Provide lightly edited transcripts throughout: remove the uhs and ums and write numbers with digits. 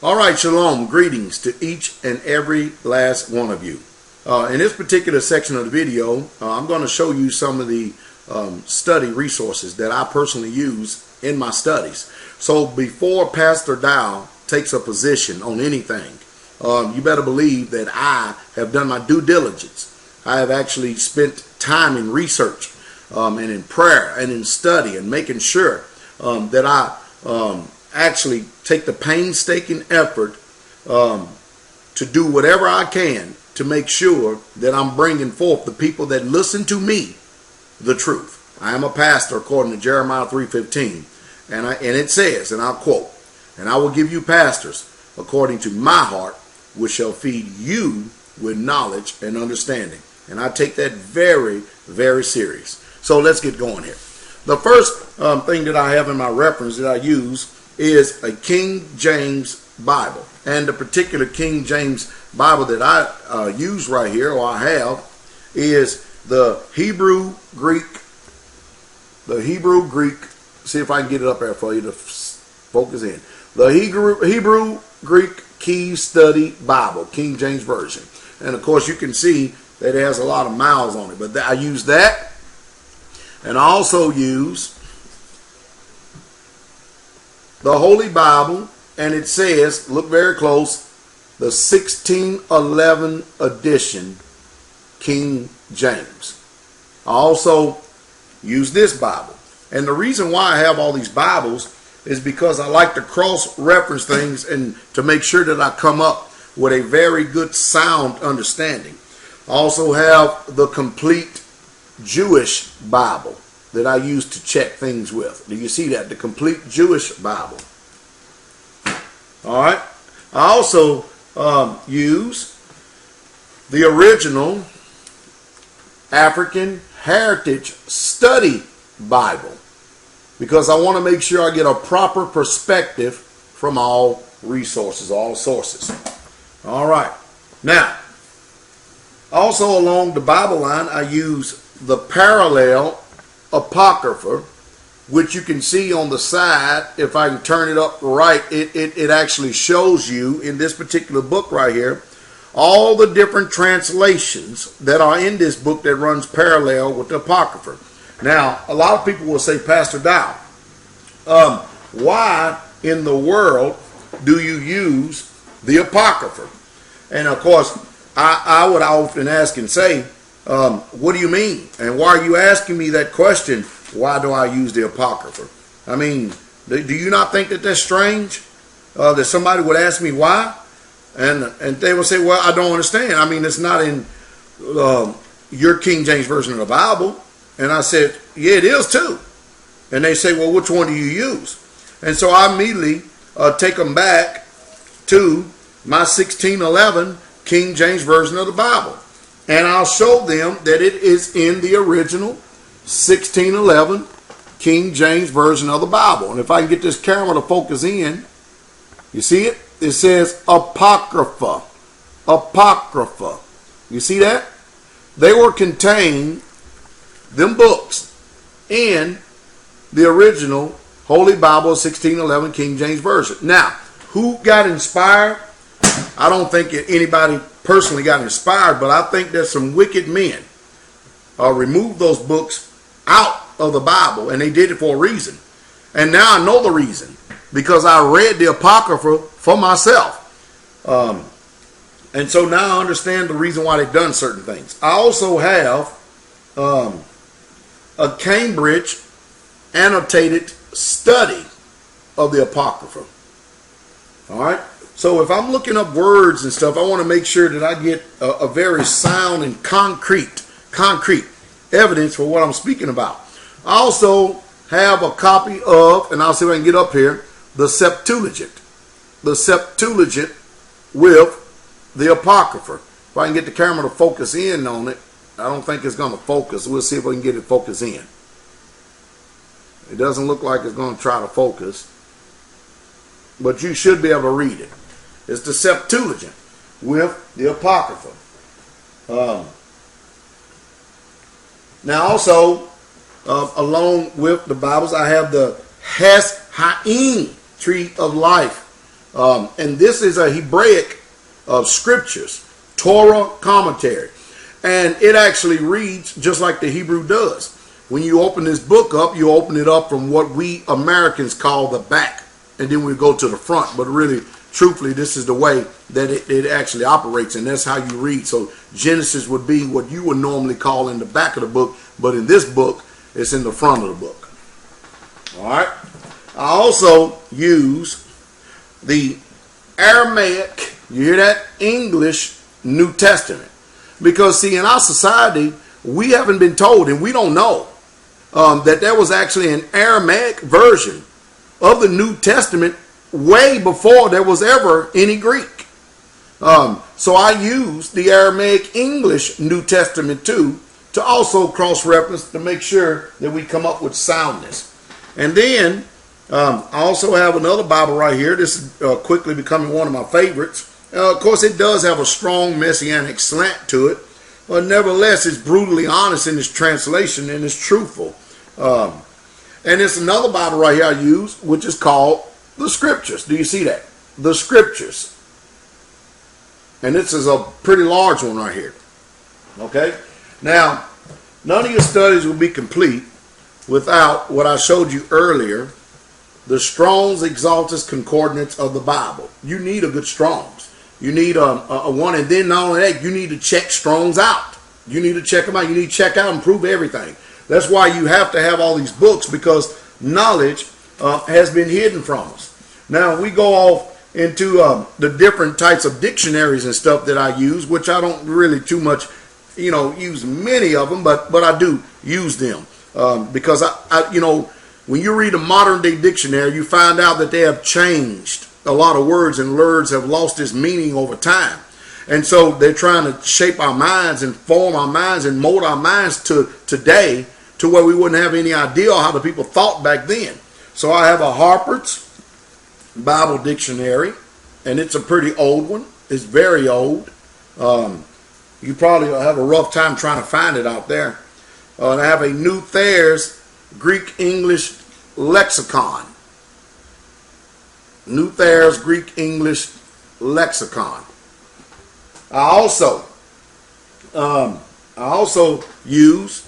All right, shalom, greetings to each and every last one of you. In this particular section of the video, I'm going to show you some of the study resources that I personally use in my studies. So before Pastor Dowell takes a position on anything, you better believe that I have done my due diligence. I have actually spent time in research and in prayer and in study and making sure that I actually take the painstaking effort to do whatever I can to make sure that I'm bringing forth the people that listen to me the truth. I am a pastor according to Jeremiah 3:15, and it says, and I'll quote, "And I will give you pastors according to my heart, which shall feed you with knowledge and understanding." And I take that very, very serious. So let's get going here. The first thing that I have in my reference that I use is a King James Bible. And the particular King James Bible that I use right here, or I have, is the Hebrew Greek. See if I can get it up there for you to focus in. The Hebrew Greek Key Study Bible, King James Version. And of course you can see that it has a lot of miles on it. But I use that. And I also use the Holy Bible, and it says, look very close, the 1611 edition King James. I also use this Bible. And the reason why I have all these Bibles is because I like to cross-reference things and to make sure that I come up with a very good sound understanding. I also have the complete Jewish Bible that I use to check things with. Do you see that? The complete Jewish Bible. All right. I also use the original African Heritage Study Bible because I want to make sure I get a proper perspective from all resources, all sources. All right. Now, also along the Bible line, I use the parallel Apocrypha, which you can see on the side. If I can turn it up right, it actually shows you in this particular book right here all the different translations that are in this book that runs parallel with the Apocrypha. Now, a lot of people will say, Pastor Dowell, why in the world do you use the Apocrypha? And of course, I would often ask and say, what do you mean? And why are you asking me that question? Why do I use the Apocrypha? I mean, do you not think that that's strange? That somebody would ask me why? And they would say, well, I don't understand. I mean, it's not in your King James Version of the Bible. And I said, yeah, it is too. And they say, well, which one do you use? And so I immediately take them back to my 1611 King James Version of the Bible. And I'll show them that it is in the original 1611 King James Version of the Bible. And if I can get this camera to focus in, you see it? It says Apocrypha. Apocrypha. You see that? They were contained, them books, in the original Holy Bible 1611 King James Version. Now, who got inspired? I don't think anybody personally got inspired, but I think that some wicked men removed those books out of the Bible, and they did it for a reason. And now I know the reason, because I read the Apocrypha for myself. And so now I understand the reason why they've done certain things. I also have a Cambridge annotated study of the Apocrypha. All right. So if I'm looking up words and stuff, I want to make sure that I get a very sound and concrete evidence for what I'm speaking about. I also have a copy of, and I'll see if I can get up here, the Septuagint. The Septuagint with the Apocrypha. If I can get the camera to focus in on it, I don't think it's going to focus. We'll see if we can get it focused in. It doesn't look like it's going to try to focus, but you should be able to read it. It's the Septuagint with the Apocrypha. Now also, along with the Bibles, I have the Hes Haim, Tree of Life And this is a Hebraic of scriptures, Torah commentary. And it actually reads just like the Hebrew does. When you open this book up, you open it up from what we Americans call the back. And then we go to the front. But really, truthfully, this is the way that it actually operates. And that's how you read. So Genesis would be what you would normally call in the back of the book. But in this book, it's in the front of the book. All right. I also use the Aramaic, you hear that? English New Testament. Because, see, in our society, we haven't been told, and we don't know, that there was actually an Aramaic version of the New Testament way before there was ever any Greek. So I use the Aramaic English New Testament too, to also cross-reference to make sure that we come up with soundness. And then I also have another Bible right here. This is quickly becoming one of my favorites. Of course, it does have a strong messianic slant to it, but nevertheless, it's brutally honest in its translation and it's truthful. And it's another Bible right here I use, which is called the Scriptures. Do you see that? The Scriptures. And this is a pretty large one right here. Okay? Now, none of your studies will be complete without what I showed you earlier, the Strong's Exaltus Concordance of the Bible. You need a good Strong's. You need a one, and then not only that, you need to check Strong's out. You need to check them out. You need to check out and prove everything. That's why you have to have all these books, because knowledge has been hidden from us. Now, we go off into the different types of dictionaries and stuff that I use, which I don't really too much, use many of them, but I do use them because I when you read a modern day dictionary, you find out that they have changed a lot of words, and words have lost its meaning over time. And so they're trying to shape our minds and form our minds and mold our minds to today, to where we wouldn't have any idea how the people thought back then. So I have a Harper's Bible Dictionary, and it's a pretty old one. It's very old. You probably will have a rough time trying to find it out there. And I have a New Thayer's Greek English Lexicon. New Thayer's Greek English Lexicon. I also use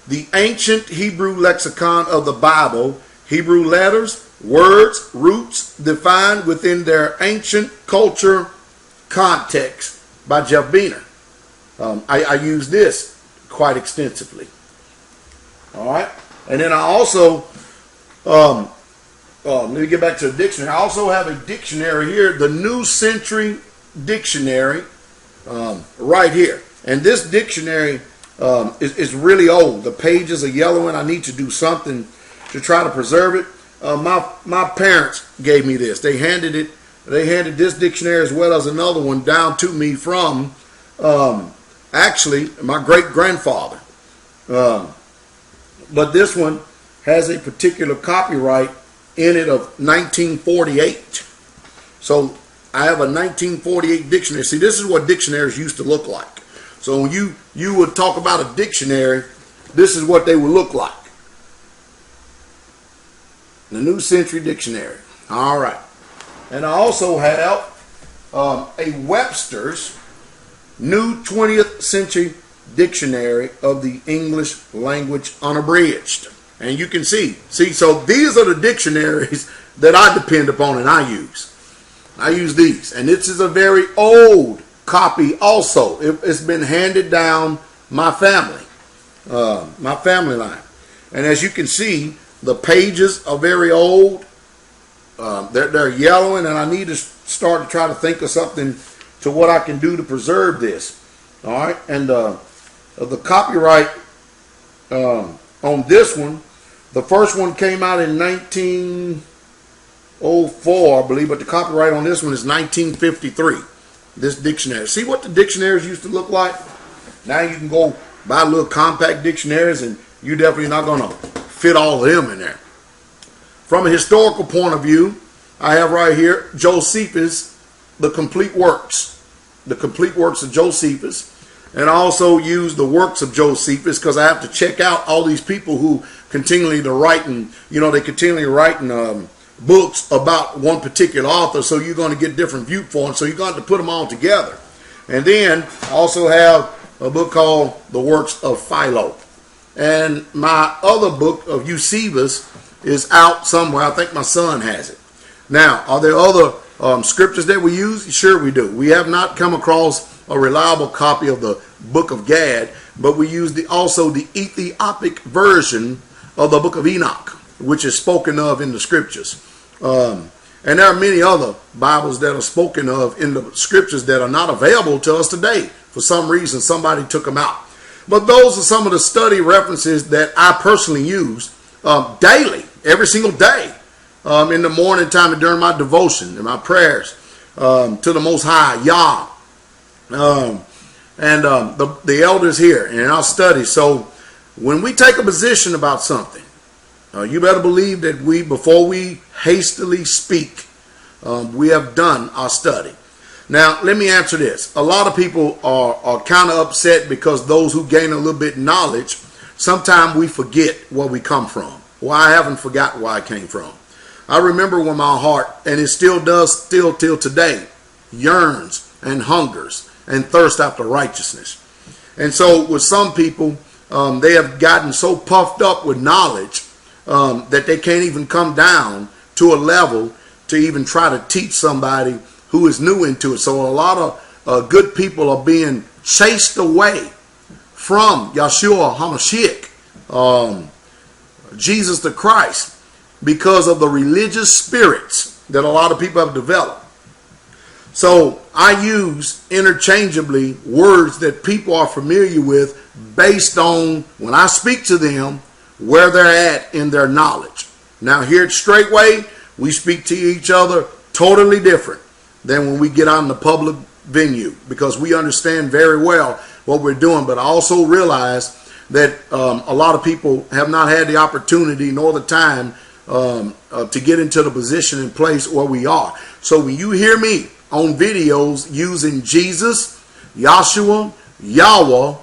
the Ancient Hebrew Lexicon of the Bible, Hebrew letters, words, roots defined within their ancient culture context by Jeff Beener. I use this quite extensively. All right. And then I also, let me get back to the dictionary. I also have a dictionary here, the New Century Dictionary, right here. And this dictionary is really old. The pages are yellow, and I need to do something to try to preserve it. My parents gave me this. They handed this dictionary as well as another one down to me from actually my great grandfather. But this one has a particular copyright in it of 1948. So I have a 1948 dictionary. See, this is what dictionaries used to look like. So when you would talk about a dictionary, this is what they would look like. The New Century Dictionary. All right. And I also have a Webster's New 20th Century Dictionary of the English Language Unabridged. And you can see, so these are the dictionaries that I depend upon and I use. I use these. And this is a very old copy also. It's been handed down my family line. And as you can see, the pages are very old. They're yellowing, and I need to start to try to think of something to what I can do to preserve this. All right. And the copyright on this one, the first one came out in 1904, I believe, but the copyright on this one is 1953. This dictionary. See what the dictionaries used to look like? Now you can go buy little compact dictionaries, and you're definitely not going to fit all of them in there. From a historical point of view, I have right here Josephus, the complete works. The complete works of Josephus. And I also use the works of Josephus because I have to check out all these people who continually writing, they continually writing books about one particular author, so you're going to get different viewpoints. So you're going to put them all together. And then I also have a book called The Works of Philo. And my other book of Eusebius is out somewhere. I think my son has it. Now, are there other scriptures that we use? Sure we do. We have not come across a reliable copy of the book of Gad, but we use also the Ethiopic version of the book of Enoch, which is spoken of in the scriptures. And there are many other Bibles that are spoken of in the scriptures that are not available to us today. For some reason, somebody took them out. But those are some of the study references that I personally use daily, every single day, in the morning time and during my devotion and my prayers to the Most High, Yah, and the elders here in our study. So when we take a position about something, you better believe that before we hastily speak, we have done our study. Now, let me answer this. A lot of people are kind of upset because those who gain a little bit of knowledge, sometimes we forget where we come from. Well, I haven't forgotten where I came from. I remember when my heart, and it still does till today, yearns and hungers and thirsts after righteousness. And so with some people, they have gotten so puffed up with knowledge that they can't even come down to a level to even try to teach somebody who is new into it. So a lot of good people are being chased away from Yeshua HaMashiach, Jesus the Christ, because of the religious spirits that a lot of people have developed. So I use interchangeably words that people are familiar with based on, when I speak to them, where they're at in their knowledge. Now here at Straightway, we speak to each other totally different than when we get out in the public venue, because we understand very well what we're doing. But I also realize that a lot of people have not had the opportunity nor the time to get into the position and place where we are. So when you hear me on videos using Jesus, Yahshua, Yahweh,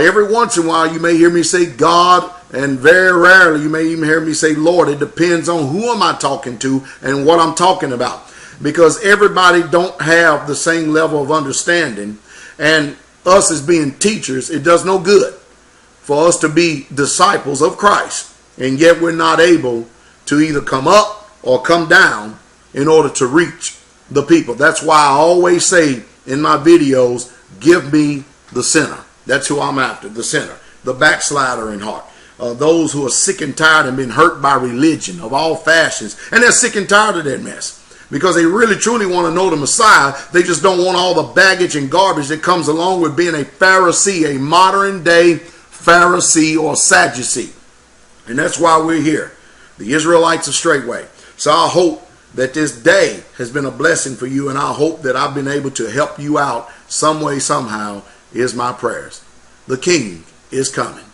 every once in a while you may hear me say God, and very rarely you may even hear me say Lord. It depends on who am I talking to and what I'm talking about, because everybody don't have the same level of understanding. And us as being teachers, it does no good for us to be disciples of Christ, and yet we're not able to either come up or come down in order to reach the people. That's why I always say in my videos, give me the sinner. That's who I'm after, the sinner, the backslider in heart. Those who are sick and tired and been hurt by religion of all fashions. And they're sick and tired of that mess, because they really truly want to know the Messiah. They just don't want all the baggage and garbage that comes along with being a Pharisee, a modern day Pharisee or Sadducee. And that's why we're here, the Israelites of Straightway. So I hope that this day has been a blessing for you, and I hope that I've been able to help you out some way, somehow, is my prayers. The King is coming.